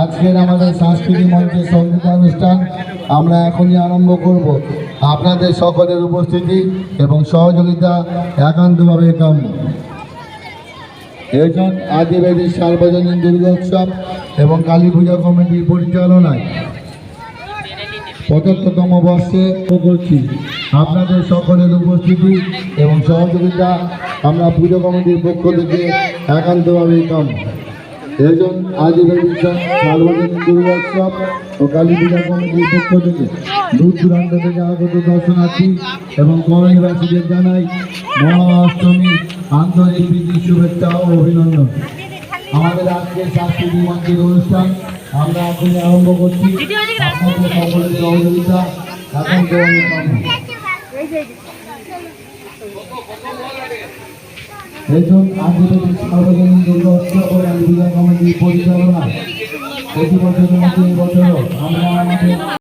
আজকের আমাদের সাংস্কৃতিক মঞ্চের সঙ্গীতানুষ্ঠান আমরা এখনই আরম্ভ করব। আপনাদের সকলের উপস্থিতি এবং সহযোগিতা একান্তভাবে কাম্য। এজন আদিবাসী সার্বজনীন দুর্গোৎসব এবং কালী পূজা কমিটির পরিচালনায় ৭৫তম বর্ষে করছি। আপনাদের সকলের উপস্থিতি এবং সহযোগিতা আমরা পুজো কমিটির পক্ষ থেকে একান্তভাবে কাম্য। এজন আদিবাসী সার্বজনীন দুর্গোৎসব ও কালী পূজা কমিটির পক্ষ থেকে দূর দূরান্ত থেকে আগত দর্শনার্থী এবং কর্মীবাসীদের জানাই মহাষ্টমীর আন্তরিক প্রীতি শুভেচ্ছা ও অভিনন্দন। আমাদের আজকের সাংস্কৃতিক মঞ্চের অনুষ্ঠান আমরা এখন আরম্ভ করছি। আপনাদের সকলের সহযোগিতা একান্তভাবে কাম্য। এজন আদিবাসী সার্বজনীন দুর্গোৎসব ও কালী পূজা কমিটির পরিচালনায় প্রতি বছরের মতো এই বছরও আমরা আমাদের